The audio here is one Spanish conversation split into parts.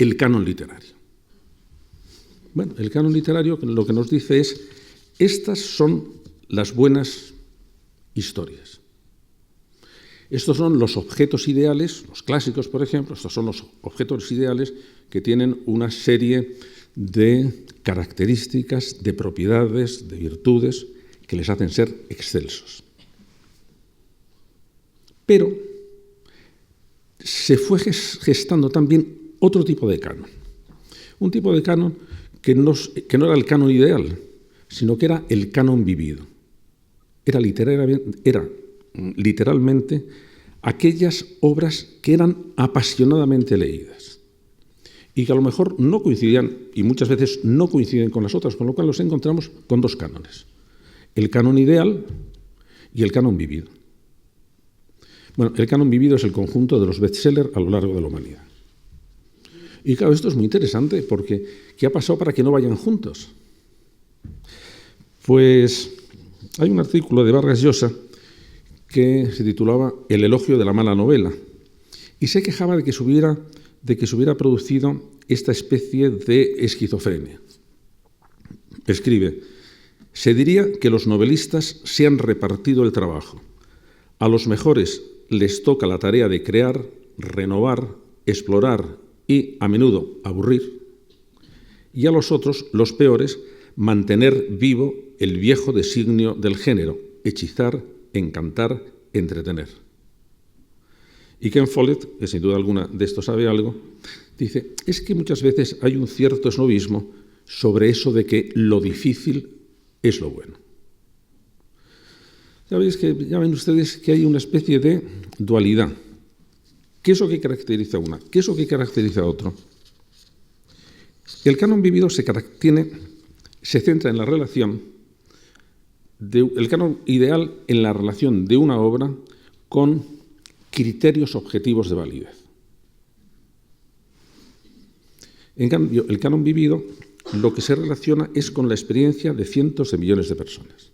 el canon literario. Bueno, el canon literario lo que nos dice es, estas son las buenas historias. Estos son los objetos ideales, los clásicos, por ejemplo, estos son los objetos ideales que tienen una serie de características, de propiedades, de virtudes que les hacen ser excelsos. Pero se fue gestando también otro tipo de canon. Un tipo de canon que no era el canon ideal, sino que era el canon vivido. Era literalmente aquellas obras que eran apasionadamente leídas y que a lo mejor no coincidían, y muchas veces no coinciden con las otras, con lo cual nos encontramos con dos cánones: el canon ideal y el canon vivido. Bueno, el canon vivido es el conjunto de los bestsellers a lo largo de la humanidad. Y claro, esto es muy interesante porque ¿qué ha pasado para que no vayan juntos? Pues hay un artículo de Vargas Llosa que se titulaba El elogio de la mala novela y se quejaba de que se hubiera producido esta especie de esquizofrenia. Escribe: se diría que los novelistas se han repartido el trabajo. A los mejores les toca la tarea de crear, renovar, explorar y, a menudo, aburrir. Y a los otros, los peores, mantener vivo el viejo designio del género: hechizar, encantar, entretener. Y Ken Follett, que sin duda alguna de esto sabe algo, dice, es que muchas veces hay un cierto esnovismo sobre eso de que lo difícil es lo bueno. Ya ven ustedes que hay una especie de dualidad. ¿Qué es lo que caracteriza a una? ¿Qué es lo que caracteriza a otro? El canon vivido se centra en la relación, el canon ideal en la relación de una obra con criterios objetivos de validez. En cambio, el canon vivido lo que se relaciona es con la experiencia de cientos de millones de personas.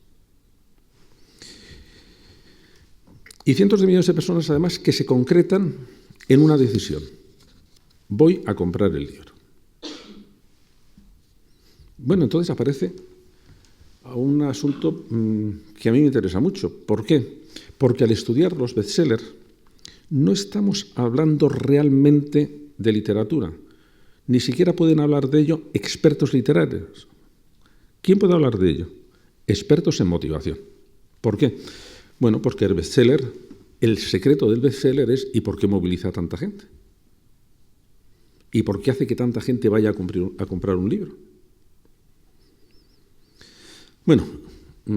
Y cientos de millones de personas, además, que se concretan en una decisión. Voy a comprar el libro. Bueno, entonces aparece un asunto que a mí me interesa mucho. ¿Por qué? Porque al estudiar los bestsellers no estamos hablando realmente de literatura. Ni siquiera pueden hablar de ello expertos literarios. ¿Quién puede hablar de ello? Expertos en motivación. ¿Por qué? Bueno, porque el secreto del bestseller es ¿y por qué moviliza a tanta gente? ¿Y por qué hace que tanta gente vaya a comprar un libro? Bueno,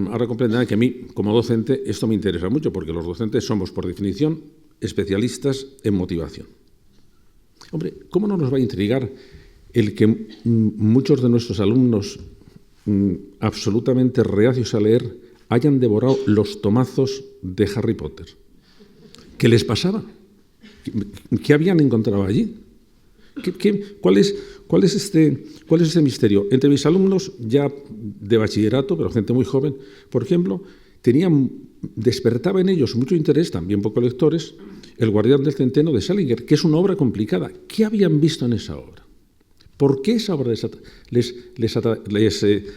ahora comprenderán que a mí, como docente, esto me interesa mucho, porque los docentes somos, por definición, especialistas en motivación. Hombre, ¿cómo no nos va a intrigar el que muchos de nuestros alumnos absolutamente reacios a leer hayan devorado los tomazos de Harry Potter? ¿Qué les pasaba? ¿Qué habían encontrado allí? ¿Cuál es este misterio? Entre mis alumnos ya de bachillerato, pero gente muy joven, por ejemplo, despertaba en ellos mucho interés, también poco lectores, El guardián del centeno de Salinger, que es una obra complicada. ¿Qué habían visto en esa obra? ¿Por qué esa obra les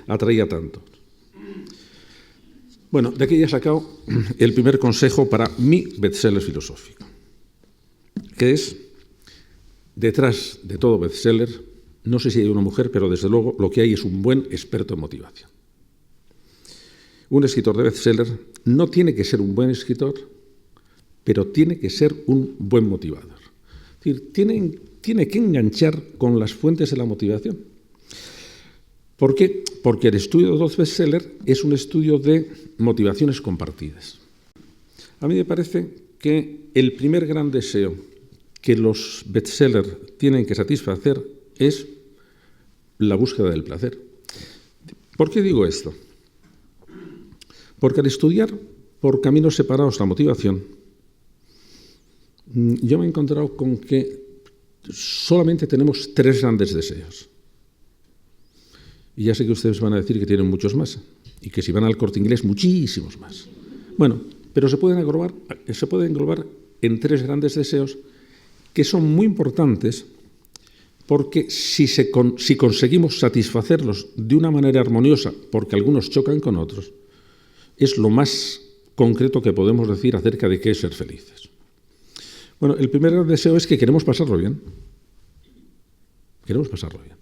atraía tanto? Bueno, de aquí ya he sacado el primer consejo para mi bestseller filosófico, que es, detrás de todo bestseller, no sé si hay una mujer, pero desde luego lo que hay es un buen experto en motivación. Un escritor de bestseller no tiene que ser un buen escritor, pero tiene que ser un buen motivador. Es decir, tiene que enganchar con las fuentes de la motivación. ¿Por qué? Porque el estudio de los bestsellers es un estudio de motivaciones compartidas. A mí me parece que el primer gran deseo que los bestsellers tienen que satisfacer es la búsqueda del placer. ¿Por qué digo esto? Porque al estudiar por caminos separados la motivación, yo me he encontrado con que solamente tenemos 3 grandes deseos. Y ya sé que ustedes van a decir que tienen muchos más, y que si van al Corte Inglés, muchísimos más. Bueno, pero se pueden englobar en 3 grandes deseos que son muy importantes, porque si conseguimos satisfacerlos de una manera armoniosa, porque algunos chocan con otros, es lo más concreto que podemos decir acerca de qué es ser felices. Bueno, el primer deseo es que queremos pasarlo bien. Queremos pasarlo bien.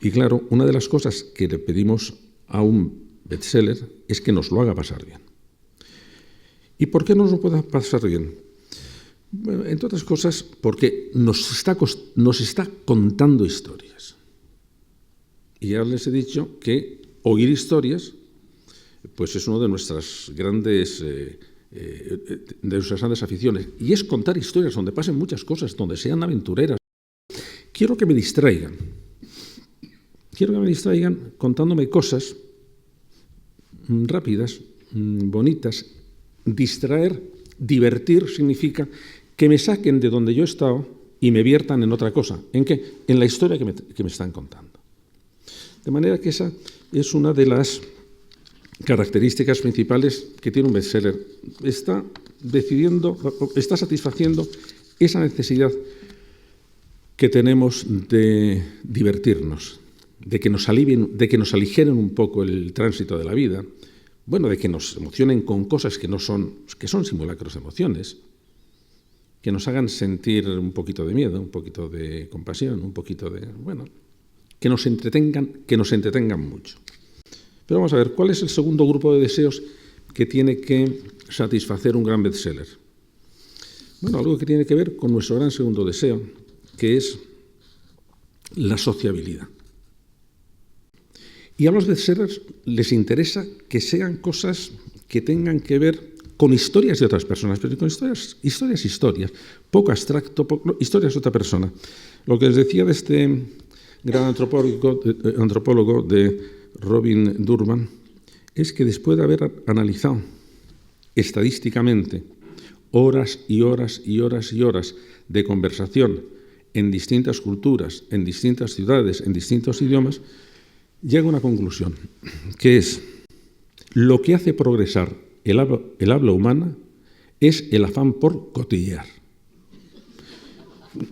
Y claro, una de las cosas que le pedimos a un bestseller es que nos lo haga pasar bien. ¿Y por qué nos lo pueda pasar bien? Bueno, entre otras cosas, porque nos está contando historias. Y ya les he dicho que oír historias pues es una de nuestras grandes aficiones. Y es contar historias donde pasen muchas cosas, donde sean aventureras. Quiero que me distraigan. Quiero que me distraigan contándome cosas rápidas, bonitas. Distraer, divertir, significa que me saquen de donde yo he estado y me viertan en otra cosa. ¿En qué? En la historia que me están contando. De manera que esa es una de las características principales que tiene un bestseller. Está satisfaciendo esa necesidad que tenemos de divertirnos, de que nos alivien, de que nos aligeren un poco el tránsito de la vida, bueno, de que nos emocionen con cosas que son simulacros de emociones, que nos hagan sentir un poquito de miedo, un poquito de compasión, un poquito de, bueno, que nos entretengan mucho. Pero vamos a ver, ¿cuál es el segundo grupo de deseos que tiene que satisfacer un gran bestseller? Bueno, algo que tiene que ver con nuestro gran segundo deseo, que es la sociabilidad. Y a los bestsellers les interesa que sean cosas que tengan que ver con historias de otras personas, pero con historias, poco abstracto, historias de otra persona. Lo que les decía de este gran antropólogo de Robin Durban es que después de haber analizado estadísticamente horas y horas y horas y horas de conversación en distintas culturas, en distintas ciudades, en distintos idiomas, llega a una conclusión, que es lo que hace progresar el habla humana es el afán por cotillear.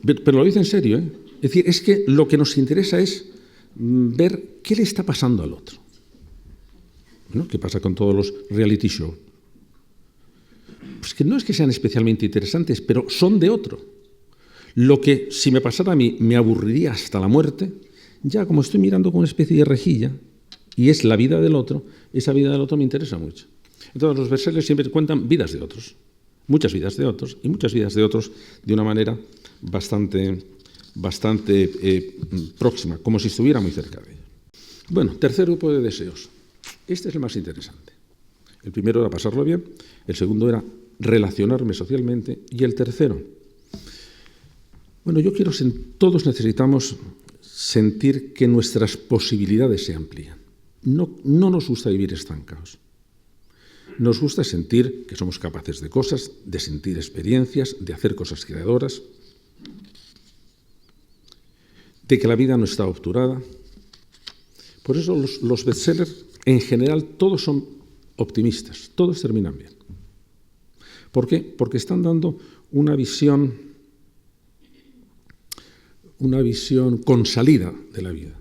Pero lo dice en serio, ¿eh? Es decir, es que lo que nos interesa es ver qué le está pasando al otro. ¿No? ¿Qué pasa con todos los reality shows? Pues que no es que sean especialmente interesantes, pero son de otro. Lo que, si me pasara a mí, me aburriría hasta la muerte, ya como estoy mirando con una especie de rejilla, y es la vida del otro, esa vida del otro me interesa mucho. Entonces los bestsellers siempre cuentan vidas de otros, muchas vidas de otros, y muchas vidas de otros de una manera bastante próxima, como si estuviera muy cerca de ellos. Bueno, tercer grupo de deseos. Este es el más interesante. El primero era pasarlo bien, el segundo era relacionarme socialmente, y el tercero, bueno, todos necesitamos sentir que nuestras posibilidades se amplían. No nos gusta vivir estancados. Nos gusta sentir que somos capaces de cosas, de sentir experiencias, de hacer cosas creadoras, de que la vida no está obturada. Por eso los bestsellers, en general, todos son optimistas, todos terminan bien. ¿Por qué? Porque están dando una visión con salida de la vida.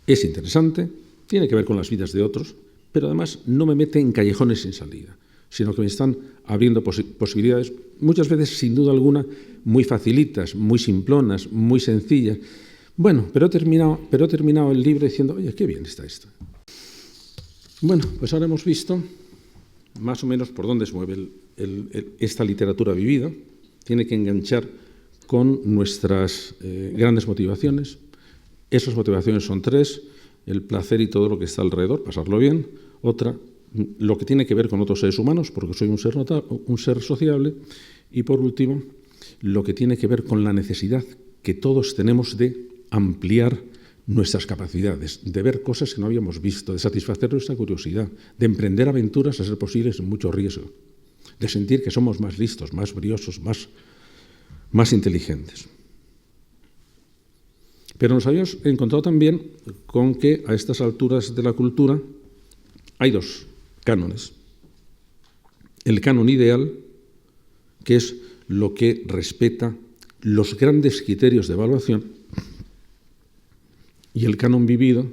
Es interesante, tiene que ver con las vidas de otros, pero además no me mete en callejones sin salida, sino que me están abriendo posibilidades, muchas veces, sin duda alguna, muy facilitas, muy simplonas, muy sencillas. Bueno, pero he terminado el libro diciendo, oye, qué bien está esto. Bueno, pues ahora hemos visto más o menos por dónde se mueve esta literatura vivida. Tiene que enganchar con nuestras grandes motivaciones. Esas motivaciones son tres: el placer y todo lo que está alrededor, pasarlo bien. Otra, lo que tiene que ver con otros seres humanos, porque soy un ser sociable. Y por último, lo que tiene que ver con la necesidad que todos tenemos de ampliar nuestras capacidades, de ver cosas que no habíamos visto, de satisfacer nuestra curiosidad, de emprender aventuras a ser posibles sin mucho riesgo, de sentir que somos más listos, más briosos, más inteligentes. Pero nos habíamos encontrado también con que a estas alturas de la cultura hay dos cánones. El canon ideal, que es lo que respeta los grandes criterios de evaluación, y el canon vivido,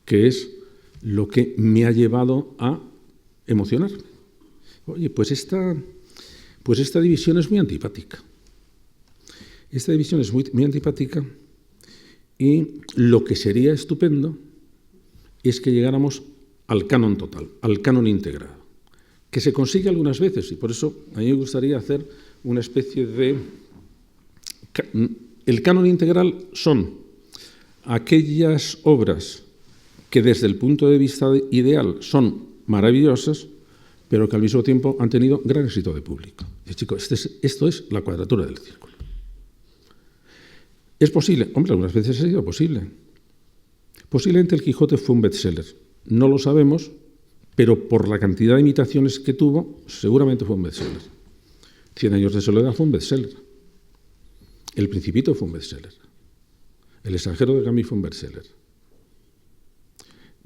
que es lo que me ha llevado a emocionar. Oye, pues esta división es muy antipática. Esta división es muy antipática y lo que sería estupendo es que llegáramos al canon total, al canon integrado, que se consigue algunas veces, y por eso a mí me gustaría hacer una especie de... El canon integral son aquellas obras que desde el punto de vista ideal son maravillosas, pero que al mismo tiempo han tenido gran éxito de público. Y, chicos, esto es la cuadratura del círculo. ¿Es posible? Hombre, algunas veces ha sido posible. Posiblemente El Quijote fue un bestseller. No lo sabemos, pero por la cantidad de imitaciones que tuvo, seguramente fue un bestseller. 100 años de soledad fue un bestseller. El Principito fue un bestseller. El extranjero de Camus fue un bestseller.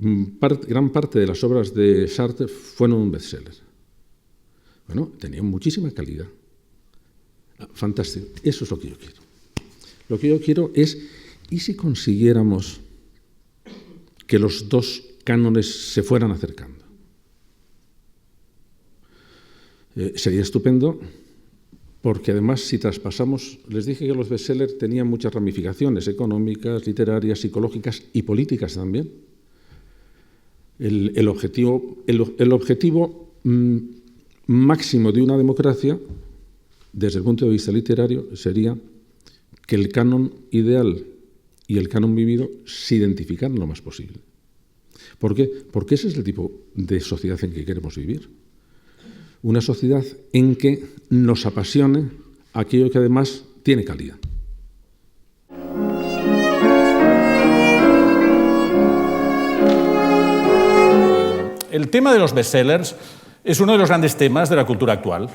Gran parte de las obras de Sartre fueron un bestseller. Bueno, tenían muchísima calidad. Fantástico. Eso es lo que yo quiero. Lo que yo quiero es, ¿y si consiguiéramos que los dos cánones se fueran acercando? Sería estupendo, porque además si traspasamos, les dije que los bestsellers tenían muchas ramificaciones económicas, literarias, psicológicas y políticas también. El objetivo máximo de una democracia, desde el punto de vista literario, sería que el canon ideal y el canon vivido se identificaran lo más posible. ¿Por qué? Porque ese es el tipo de sociedad en que queremos vivir. Una sociedad en que nos apasione aquello que además tiene calidad. El tema de los bestsellers es uno de los grandes temas de la cultura actual,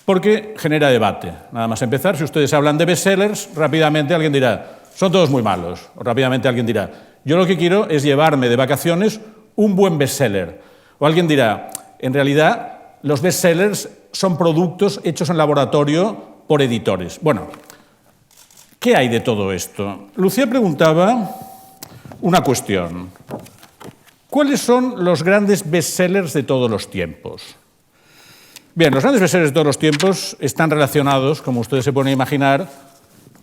porque genera debate. Nada más empezar, si ustedes hablan de bestsellers, rápidamente alguien dirá, son todos muy malos. O rápidamente alguien dirá, yo lo que quiero es llevarme de vacaciones un buen bestseller. O alguien dirá, en realidad, los bestsellers son productos hechos en laboratorio por editores. Bueno, ¿qué hay de todo esto? Lucía preguntaba una cuestión. ¿Cuáles son los grandes bestsellers de todos los tiempos? Bien, los grandes bestsellers de todos los tiempos están relacionados, como ustedes se pueden imaginar,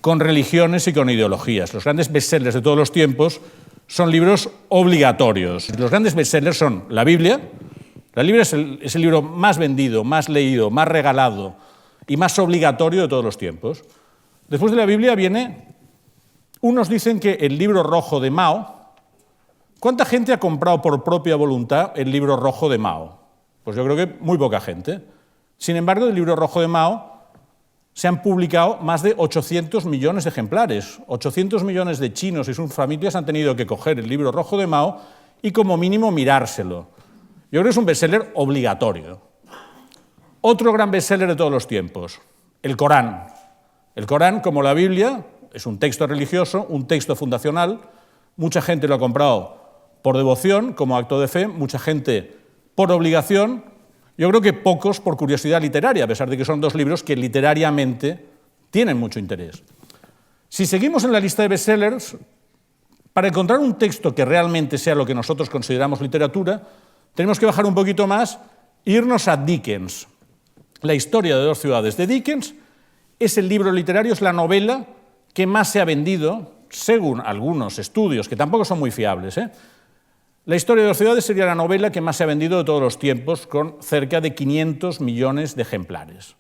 con religiones y con ideologías. Los grandes bestsellers de todos los tiempos son libros obligatorios. Los grandes bestsellers son la Biblia. La Biblia es el libro más vendido, más leído, más regalado y más obligatorio de todos los tiempos. Después de la Biblia viene, unos dicen que el libro rojo de Mao. ¿Cuánta gente ha comprado por propia voluntad el libro rojo de Mao? Pues yo creo que muy poca gente. Sin embargo, del libro rojo de Mao se han publicado más de 800 millones de ejemplares. 800 millones de chinos y sus familias han tenido que coger el libro rojo de Mao y como mínimo mirárselo. Yo creo que es un bestseller obligatorio. Otro gran bestseller de todos los tiempos, el Corán. El Corán, como la Biblia, es un texto religioso, un texto fundacional. Mucha gente lo ha comprado por devoción, como acto de fe, mucha gente por obligación. Yo creo que pocos por curiosidad literaria, a pesar de que son dos libros que literariamente tienen mucho interés. Si seguimos en la lista de bestsellers, para encontrar un texto que realmente sea lo que nosotros consideramos literatura, tenemos que bajar un poquito más e irnos a Dickens. La historia de dos ciudades de Dickens es el libro literario, es la novela que más se ha vendido, según algunos estudios, que tampoco son muy fiables. La historia de dos ciudades sería la novela que más se ha vendido de todos los tiempos, con cerca de 500 millones de ejemplares.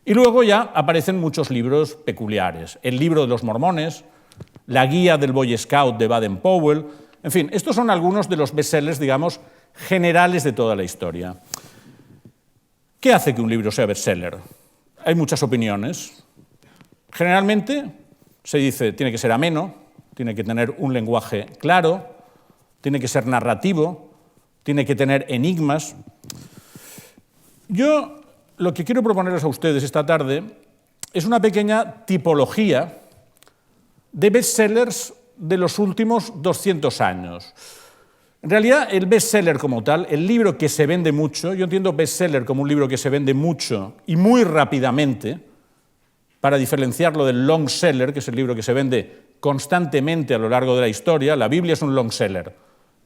Y luego ya aparecen muchos libros peculiares. El libro de los mormones, la guía del Boy Scout de Baden-Powell. En fin, estos son algunos de los bestsellers, digamos, generales de toda la historia. ¿Qué hace que un libro sea bestseller? Hay muchas opiniones. Generalmente se dice, tiene que ser ameno, tiene que tener un lenguaje claro, tiene que ser narrativo, tiene que tener enigmas. Yo lo que quiero proponerles a ustedes esta tarde es una pequeña tipología de bestsellers de los últimos 200 años. En realidad, el bestseller como tal, el libro que se vende mucho, yo entiendo bestseller como un libro que se vende mucho y muy rápidamente, para diferenciarlo del long seller, que es el libro que se vende constantemente a lo largo de la historia. La Biblia es un long seller,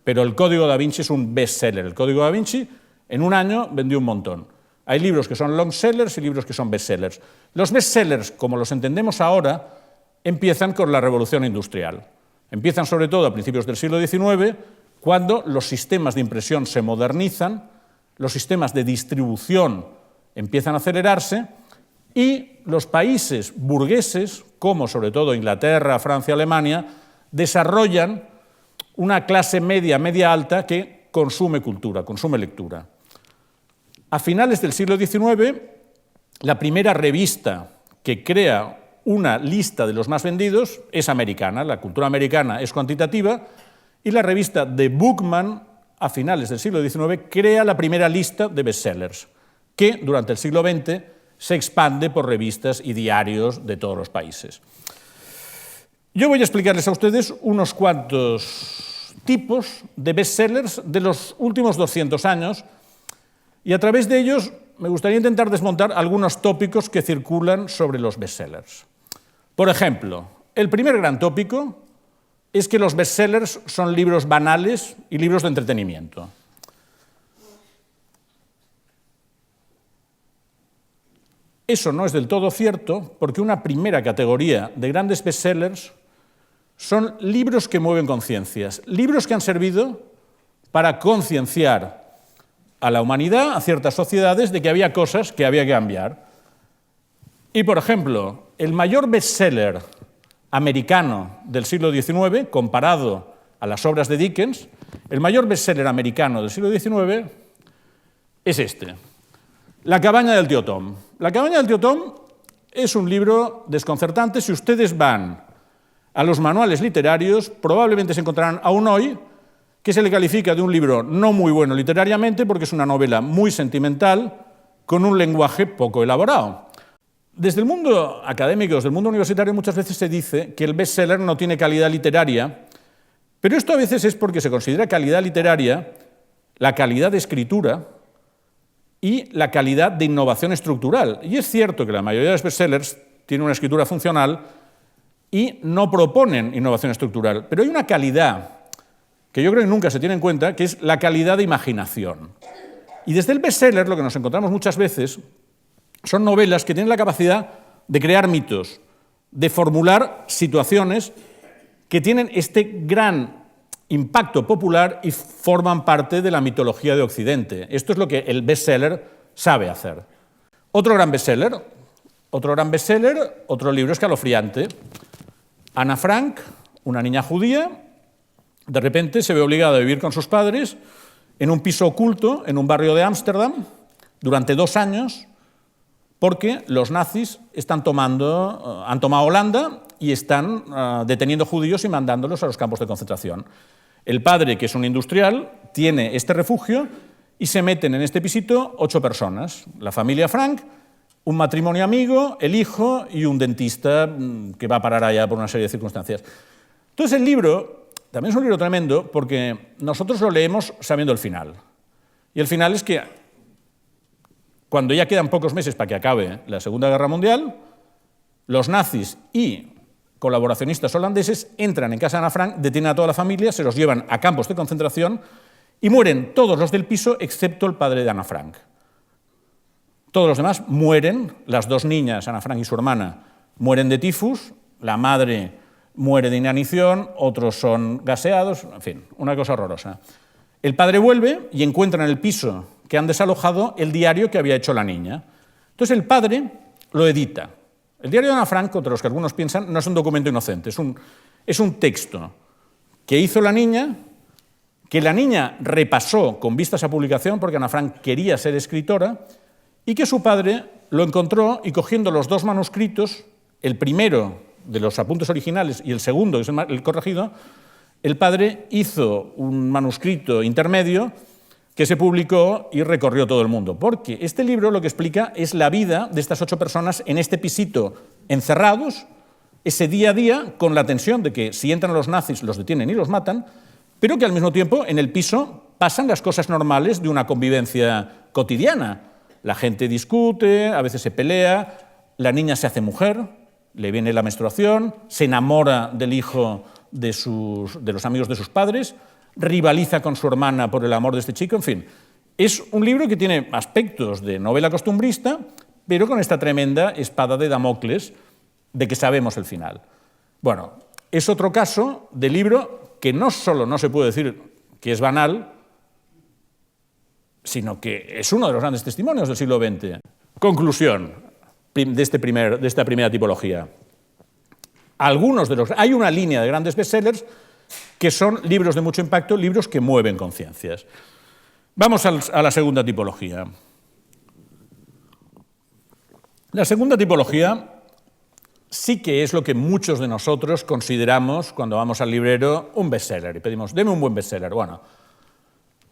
pero el Código da Vinci es un best seller. El Código da Vinci en un año vendió un montón. Hay libros que son long sellers y libros que son best sellers. Los best sellers, como los entendemos ahora, empiezan con la Revolución Industrial. Empiezan sobre todo a principios del siglo XIX, cuando los sistemas de impresión se modernizan, los sistemas de distribución empiezan a acelerarse y los países burgueses, como sobre todo Inglaterra, Francia, Alemania, desarrollan una clase media, media alta que consume cultura, consume lectura. A finales del siglo XIX, la primera revista que crea una lista de los más vendidos es americana, la cultura americana es cuantitativa, y la revista The Bookman, a finales del siglo XIX, crea la primera lista de bestsellers, que durante el siglo XX se expande por revistas y diarios de todos los países. Yo voy a explicarles a ustedes unos cuantos tipos de bestsellers de los últimos 200 años, y a través de ellos me gustaría intentar desmontar algunos tópicos que circulan sobre los bestsellers. Por ejemplo, el primer gran tópico es que los bestsellers son libros banales y libros de entretenimiento. Eso no es del todo cierto, porque una primera categoría de grandes bestsellers son libros que mueven conciencias, libros que han servido para concienciar a la humanidad, a ciertas sociedades, de que había cosas que había que cambiar. Y, por ejemplo, el mayor bestseller americano del siglo XIX, comparado a las obras de Dickens, el mayor bestseller americano del siglo XIX es este, La cabaña del tío Tom. La cabaña del tío Tom es un libro desconcertante. Si ustedes van a los manuales literarios, probablemente se encontrarán aún hoy que se le califica de un libro no muy bueno literariamente, porque es una novela muy sentimental, con un lenguaje poco elaborado. Desde el mundo académico, desde el mundo universitario, muchas veces se dice que el bestseller no tiene calidad literaria, pero esto a veces es porque se considera calidad literaria la calidad de escritura y la calidad de innovación estructural. Y es cierto que la mayoría de los bestsellers tienen una escritura funcional y no proponen innovación estructural, pero hay una calidad que yo creo que nunca se tiene en cuenta, que es la calidad de imaginación. Y desde el bestseller lo que nos encontramos muchas veces son novelas que tienen la capacidad de crear mitos, de formular situaciones que tienen este gran impacto popular y forman parte de la mitología de Occidente. Esto es lo que el bestseller sabe hacer. Otro gran bestseller, otro libro escalofriante. Ana Frank, una niña judía, de repente se ve obligada a vivir con sus padres en un piso oculto en un barrio de Ámsterdam durante 2 años, porque los nazis han tomado Holanda y están deteniendo judíos y mandándolos a los campos de concentración. El padre, que es un industrial, tiene este refugio y se meten en este pisito 8 personas. La familia Frank, un matrimonio amigo, el hijo y un dentista que va a parar allá por una serie de circunstancias. Entonces el libro también es un libro tremendo porque nosotros lo leemos sabiendo el final. Y el final es que cuando ya quedan pocos meses para que acabe la Segunda Guerra Mundial, los nazis y colaboracionistas holandeses entran en casa de Ana Frank, detienen a toda la familia, se los llevan a campos de concentración y mueren todos los del piso excepto el padre de Ana Frank. Todos los demás mueren, las 2 niñas, Ana Frank y su hermana, mueren de tifus, la madre muere de inanición, otros son gaseados, en fin, una cosa horrorosa. El padre vuelve y encuentra en el piso que han desalojado el diario que había hecho la niña. Entonces el padre lo edita. El diario de Ana Frank, contra los que algunos piensan, no es un documento inocente, es un texto que hizo la niña, que la niña repasó con vistas a publicación, porque Ana Frank quería ser escritora, y que su padre lo encontró y cogiendo los 2 manuscritos, el primero de los apuntes originales y el segundo, que es el corregido, el padre hizo un manuscrito intermedio que se publicó y recorrió todo el mundo. Porque este libro lo que explica es la vida de estas 8 personas en este pisito encerrados, ese día a día, con la tensión de que si entran los nazis los detienen y los matan, pero que al mismo tiempo en el piso pasan las cosas normales de una convivencia cotidiana. La gente discute, a veces se pelea, la niña se hace mujer, le viene la menstruación, se enamora del hijo de los amigos de sus padres, rivaliza con su hermana por el amor de este chico, en fin. Es un libro que tiene aspectos de novela costumbrista, pero con esta tremenda espada de Damocles de que sabemos el final. Bueno, es otro caso de libro que no solo no se puede decir que es banal, sino que es uno de los grandes testimonios del siglo XX. Conclusión de esta primera tipología. Hay una línea de grandes bestsellers que son libros de mucho impacto, libros que mueven conciencias. Vamos a la segunda tipología. La segunda tipología sí que es lo que muchos de nosotros consideramos, cuando vamos al librero, un bestseller. Y pedimos, deme un buen bestseller. Bueno,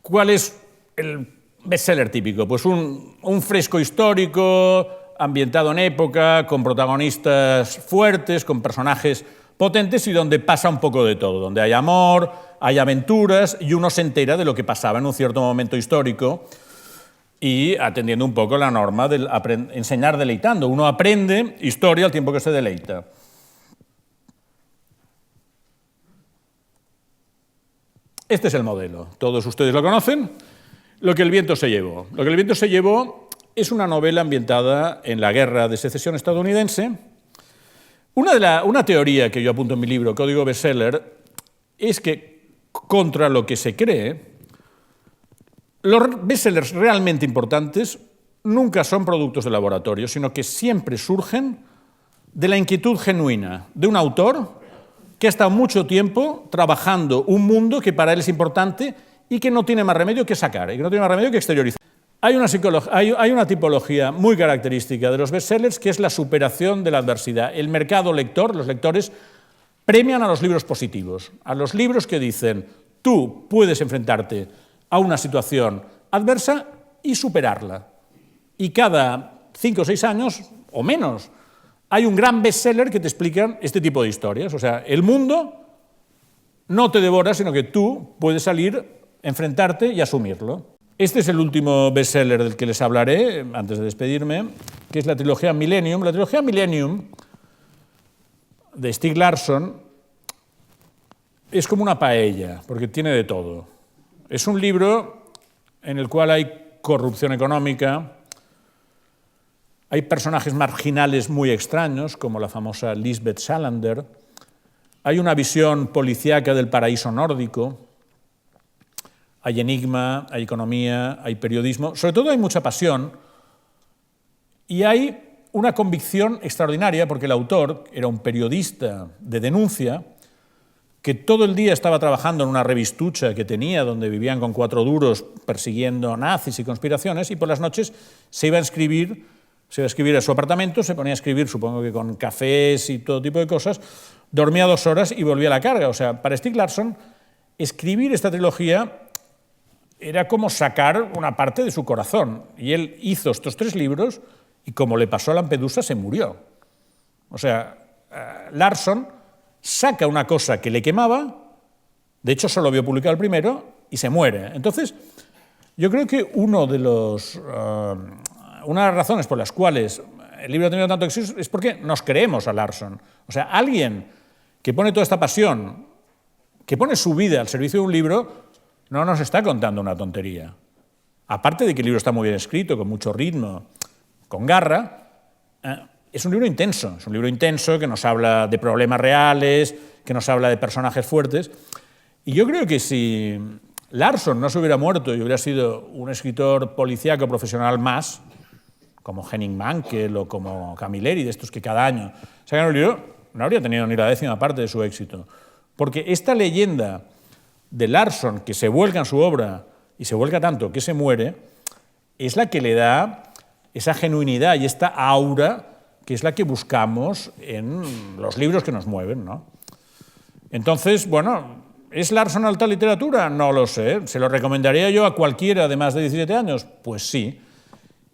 ¿cuál es el bestseller típico? Pues un fresco histórico, ambientado en época, con protagonistas fuertes, con personajes potentes y donde pasa un poco de todo, donde hay amor, hay aventuras y uno se entera de lo que pasaba en un cierto momento histórico y atendiendo un poco la norma de enseñar deleitando. Uno aprende historia al tiempo que se deleita. Este es el modelo. Todos ustedes lo conocen. Lo que el viento se llevó. Lo que el viento se llevó es una novela ambientada en la Guerra de Secesión estadounidense. Una teoría que yo apunto en mi libro, Código Bestseller, es que, contra lo que se cree, los bestsellers realmente importantes nunca son productos de laboratorio, sino que siempre surgen de la inquietud genuina de un autor que ha estado mucho tiempo trabajando un mundo que para él es importante y que no tiene más remedio que sacar, y que no tiene más remedio que exteriorizar. Hay una tipología muy característica de los bestsellers que es la superación de la adversidad. El mercado lector, los lectores, premian a los libros positivos, a los libros que dicen tú puedes enfrentarte a una situación adversa y superarla. Y cada 5 o 6 años, o menos, hay un gran bestseller que te explican este tipo de historias. O sea, el mundo no te devora, sino que tú puedes salir, enfrentarte y asumirlo. Este es el último bestseller del que les hablaré, antes de despedirme, que es la trilogía Millennium. La trilogía Millennium, de Stieg Larsson, es como una paella, porque tiene de todo. Es un libro en el cual hay corrupción económica, hay personajes marginales muy extraños, como la famosa Lisbeth Salander, hay una visión policíaca del paraíso nórdico, hay enigma, hay economía, hay periodismo, sobre todo hay mucha pasión y hay una convicción extraordinaria porque el autor era un periodista de denuncia que todo el día estaba trabajando en una revistucha que tenía donde vivían con 4 duros persiguiendo nazis y conspiraciones y por las noches se iba a escribir a su apartamento, se ponía a escribir, supongo que con cafés y todo tipo de cosas, dormía 2 horas y volvía a la carga. O sea, para Stieg Larsson, escribir esta trilogía era como sacar una parte de su corazón. Y él hizo estos 3 libros y como le pasó a Lampedusa, se murió. O sea, Larsson saca una cosa que le quemaba, de hecho solo vio publicado el primero, y se muere. Entonces, yo creo que una de las razones por las cuales el libro ha tenido tanto éxito es porque nos creemos a Larsson. O sea, alguien que pone toda esta pasión, que pone su vida al servicio de un libro, no nos está contando una tontería. Aparte de que el libro está muy bien escrito, con mucho ritmo, con garra, es un libro intenso que nos habla de problemas reales, que nos habla de personajes fuertes. Y yo creo que si Larsson no se hubiera muerto y hubiera sido un escritor policíaco profesional más, como Henning Mankell o como Camilleri, de estos que cada año sacan un libro, no habría tenido ni la 10ª parte de su éxito. Porque esta leyenda de Larsson, que se vuelca en su obra y se vuelca tanto que se muere, es la que le da esa genuinidad y esta aura que es la que buscamos en los libros que nos mueven, ¿no? Entonces, bueno, ¿es Larsson alta literatura? No lo sé. ¿Se lo recomendaría yo a cualquiera de más de 17 años? Pues sí.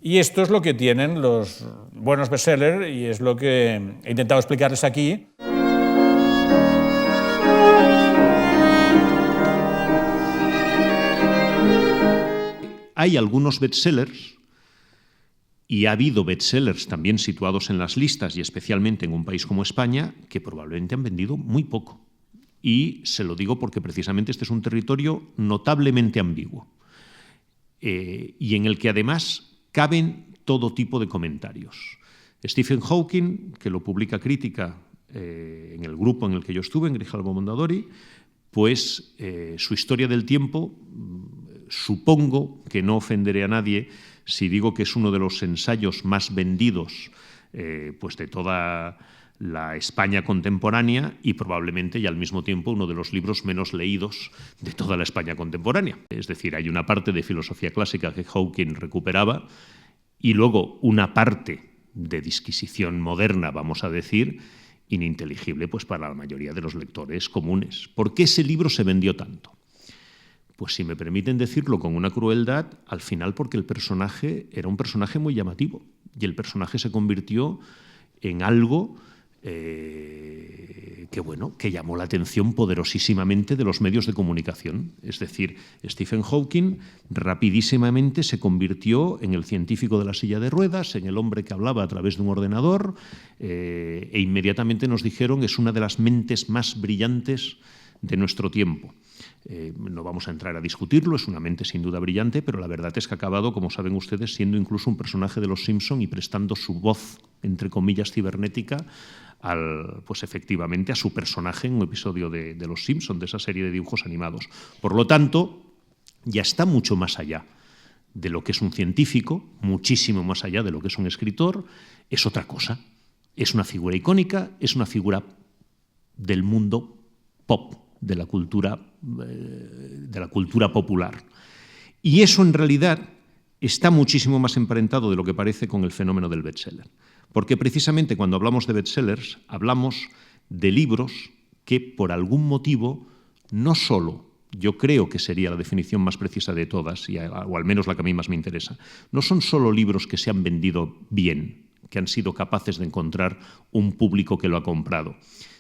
Y esto es lo que tienen los buenos bestsellers y es lo que he intentado explicarles aquí. Hay algunos bestsellers Y ha habido bestsellers también situados en las listas, y especialmente en un país como España, que probablemente han vendido muy poco. Y se lo digo porque precisamente este es un territorio notablemente ambiguo, y en el que además caben todo tipo de comentarios. Stephen Hawking, que lo publica Crítica en el grupo en el que yo estuve, en Grijalbo Mondadori, pues su historia del tiempo, supongo que no ofenderé a nadie si digo que es uno de los ensayos más vendidos pues de toda la España contemporánea, y probablemente y al mismo tiempo uno de los libros menos leídos de toda la España contemporánea. Es decir, hay una parte de filosofía clásica que Hawking recuperaba y luego una parte de disquisición moderna, vamos a decir, ininteligible pues para la mayoría de los lectores comunes. ¿Por qué ese libro se vendió tanto? Pues si me permiten decirlo con una crueldad, al final porque el personaje era un personaje muy llamativo y el personaje se convirtió en algo que llamó la atención poderosísimamente de los medios de comunicación. Es decir, Stephen Hawking rapidísimamente se convirtió en el científico de la silla de ruedas, en el hombre que hablaba a través de un ordenador, e inmediatamente nos dijeron es una de las mentes más brillantes de nuestro tiempo. No vamos a entrar a discutirlo, es una mente sin duda brillante, pero la verdad es que ha acabado, como saben ustedes, siendo incluso un personaje de Los Simpson y prestando su voz, entre comillas, cibernética, pues efectivamente a su personaje en un episodio de Los Simpson, de esa serie de dibujos animados. Por lo tanto, ya está mucho más allá de lo que es un científico, muchísimo más allá de lo que es un escritor, es otra cosa. Es una figura icónica, es una figura del mundo pop, de la cultura popular. Y eso en realidad está muchísimo más emparentado de lo que parece con el fenómeno del bestseller. Porque precisamente cuando hablamos de bestsellers hablamos de libros que por algún motivo no solo, yo creo que sería la definición más precisa de todas, o al menos la que a mí más me interesa, no son solo libros que se han vendido bien, que han sido capaces de encontrar un público que lo ha comprado,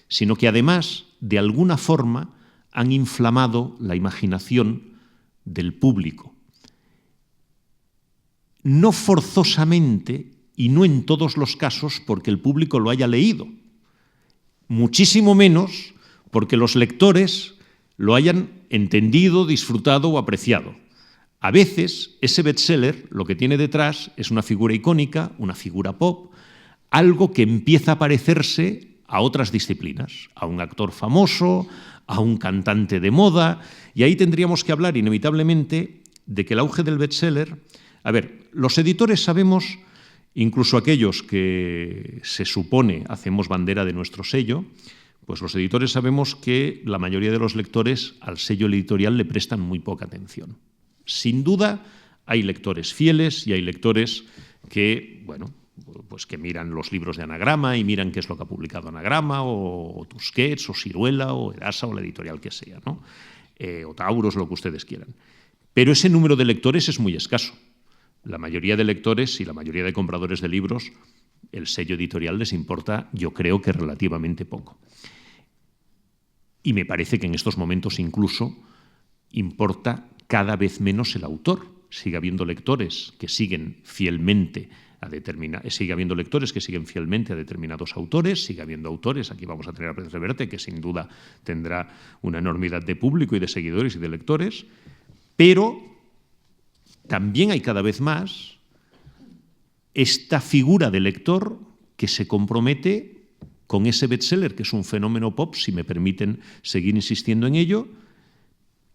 sino que además, de alguna forma, han inflamado la imaginación del público. No forzosamente y no en todos los casos porque el público lo haya leído, muchísimo menos porque los lectores lo hayan entendido, disfrutado o apreciado. A veces ese bestseller lo que tiene detrás es una figura icónica, una figura pop, algo que empieza a parecerse a otras disciplinas, a un actor famoso, a un cantante de moda, y ahí tendríamos que hablar inevitablemente de que el auge del bestseller... A ver, los editores sabemos, incluso aquellos que se supone hacemos bandera de nuestro sello, pues los editores sabemos que la mayoría de los lectores al sello editorial le prestan muy poca atención. Sin duda, hay lectores fieles y hay lectores que, bueno, pues que miran los libros de Anagrama y miran qué es lo que ha publicado Anagrama, o Tusquets, o Siruela, o Edasa, o la editorial que sea, ¿no? O Tauros, lo que ustedes quieran. Pero ese número de lectores es muy escaso. La mayoría de lectores y la mayoría de compradores de libros, el sello editorial les importa, yo creo que relativamente poco. Y me parece que en estos momentos incluso importa cada vez menos el autor. Sigue habiendo lectores que siguen fielmente a determinados autores, sigue habiendo autores, aquí vamos a tener a Pérez Reverte, que sin duda tendrá una enormidad de público y de seguidores y de lectores, pero también hay cada vez más esta figura de lector que se compromete con ese bestseller, que es un fenómeno pop, si me permiten seguir insistiendo en ello,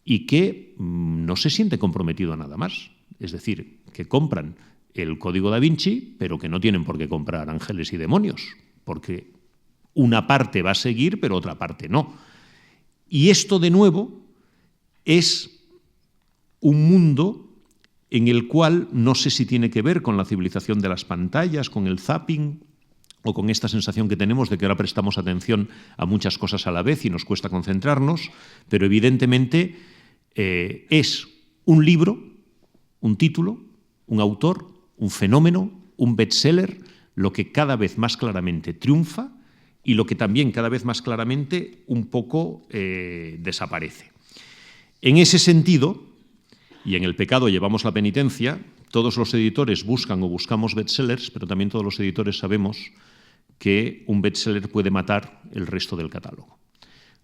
y que no se siente comprometido a nada más. Es decir, que compran el Código da Vinci, pero que no tienen por qué comprar Ángeles y Demonios, porque una parte va a seguir, pero otra parte no. Y esto, de nuevo, es un mundo en el cual no sé si tiene que ver con la civilización de las pantallas, con el zapping, o con esta sensación que tenemos de que ahora prestamos atención a muchas cosas a la vez y nos cuesta concentrarnos, pero evidentemente es un libro, un título, un autor, un fenómeno, un bestseller, lo que cada vez más claramente triunfa y lo que también cada vez más claramente un poco desaparece. En ese sentido, y en el pecado llevamos la penitencia, todos los editores buscan o buscamos bestsellers, pero también todos los editores sabemos que un bestseller puede matar el resto del catálogo.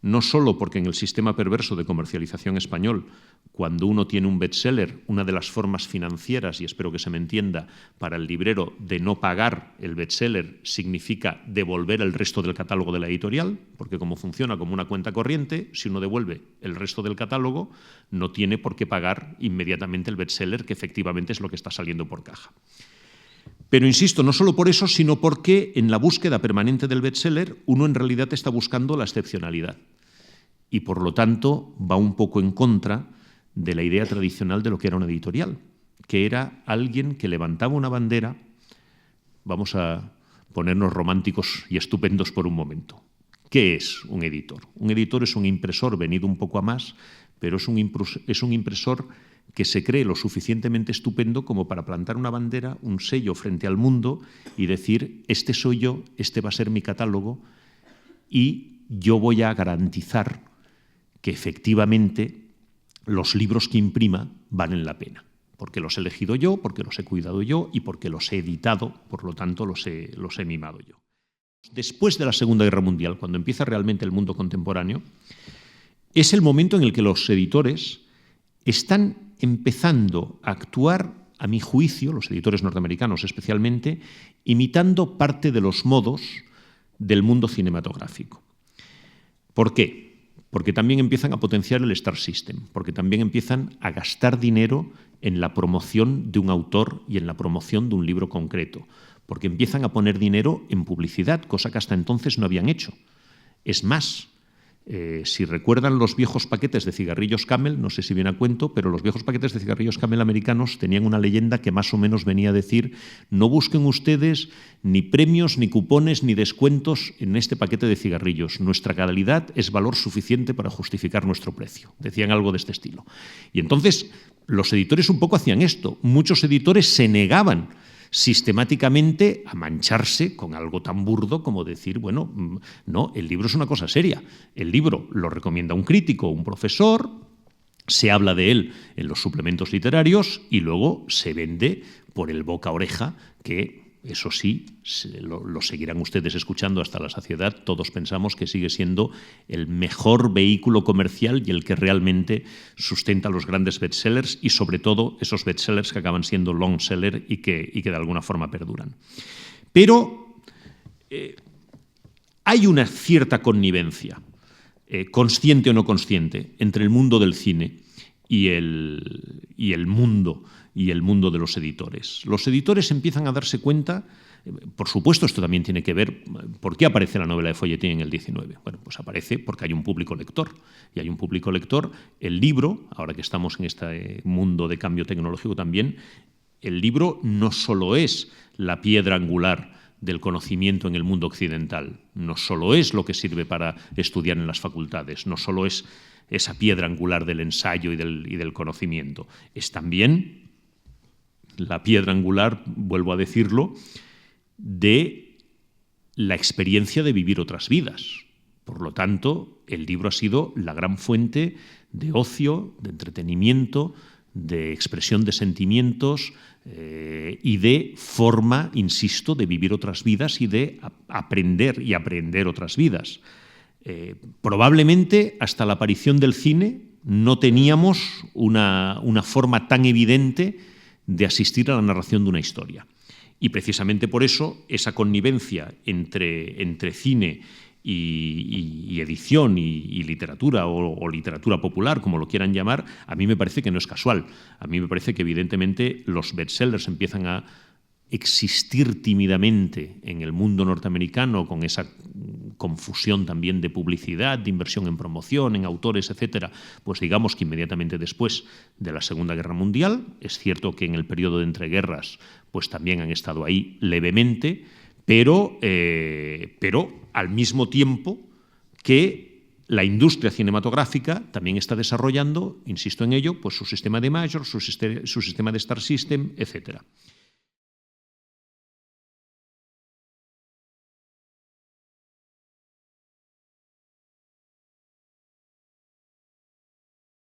No solo porque en el sistema perverso de comercialización español, cuando uno tiene un bestseller, una de las formas financieras, y espero que se me entienda, para el librero de no pagar el bestseller significa devolver el resto del catálogo de la editorial, porque como funciona como una cuenta corriente, si uno devuelve el resto del catálogo, no tiene por qué pagar inmediatamente el bestseller, que efectivamente es lo que está saliendo por caja. Pero insisto, no solo por eso, sino porque en la búsqueda permanente del bestseller uno en realidad está buscando la excepcionalidad y por lo tanto va un poco en contra de la idea tradicional de lo que era una editorial, que era alguien que levantaba una bandera. Vamos a ponernos románticos y estupendos por un momento. ¿Qué es un editor? Un editor es un impresor venido un poco a más, pero es un impresor que se cree lo suficientemente estupendo como para plantar una bandera, un sello frente al mundo y decir, este soy yo, este va a ser mi catálogo y yo voy a garantizar que efectivamente los libros que imprima valen la pena, porque los he elegido yo, porque los he cuidado yo y porque los he editado, por lo tanto los he mimado yo. Después de la Segunda Guerra Mundial, cuando empieza realmente el mundo contemporáneo, es el momento en el que los editores están empezando a actuar, a mi juicio, los editores norteamericanos especialmente, imitando parte de los modos del mundo cinematográfico. ¿Por qué? Porque también empiezan a potenciar el Star System, porque también empiezan a gastar dinero en la promoción de un autor y en la promoción de un libro concreto, porque empiezan a poner dinero en publicidad, cosa que hasta entonces no habían hecho. Es más, si recuerdan los viejos paquetes de cigarrillos Camel, no sé si viene a cuento, pero los viejos paquetes de cigarrillos Camel americanos tenían una leyenda que más o menos venía a decir: no busquen ustedes ni premios, ni cupones, ni descuentos en este paquete de cigarrillos. Nuestra calidad es valor suficiente para justificar nuestro precio. Decían algo de este estilo. Y entonces los editores un poco hacían esto. Muchos editores se negaban sistemáticamente a mancharse con algo tan burdo como decir, bueno, no, el libro es una cosa seria. El libro lo recomienda un crítico, un profesor, se habla de él en los suplementos literarios y luego se vende por el boca a oreja, que eso sí, lo seguirán ustedes escuchando hasta la saciedad. Todos pensamos que sigue siendo el mejor vehículo comercial y el que realmente sustenta los grandes bestsellers y sobre todo esos bestsellers que acaban siendo long seller y que de alguna forma perduran. Pero hay una cierta connivencia, consciente o no consciente, entre el mundo del cine y el mundo de los editores. Los editores empiezan a darse cuenta, por supuesto esto también tiene que ver, ¿por qué aparece la novela de folletín en el 19? Bueno, pues aparece porque hay un público lector, y hay un público lector. El libro, ahora que estamos en este mundo de cambio tecnológico también, el libro no solo es la piedra angular del conocimiento en el mundo occidental, no solo es lo que sirve para estudiar en las facultades, no solo es esa piedra angular del ensayo y del conocimiento, es también la piedra angular, vuelvo a decirlo, de la experiencia de vivir otras vidas. Por lo tanto, el libro ha sido la gran fuente de ocio, de entretenimiento, de expresión de sentimientos y de forma, insisto, de vivir otras vidas y de aprender otras vidas. Probablemente hasta la aparición del cine no teníamos una forma tan evidente de asistir a la narración de una historia. Y precisamente por eso esa connivencia entre cine y edición y literatura o literatura popular, como lo quieran llamar, a mí me parece que no es casual. A mí me parece que evidentemente los bestsellers empiezan a existir tímidamente en el mundo norteamericano con esa confusión también de publicidad, de inversión en promoción, en autores, etcétera, pues digamos que inmediatamente después de la Segunda Guerra Mundial. Es cierto que en el periodo de entreguerras pues también han estado ahí levemente, pero al mismo tiempo que la industria cinematográfica también está desarrollando, insisto en ello, pues su sistema de Major, su sistema de Star System, etcétera.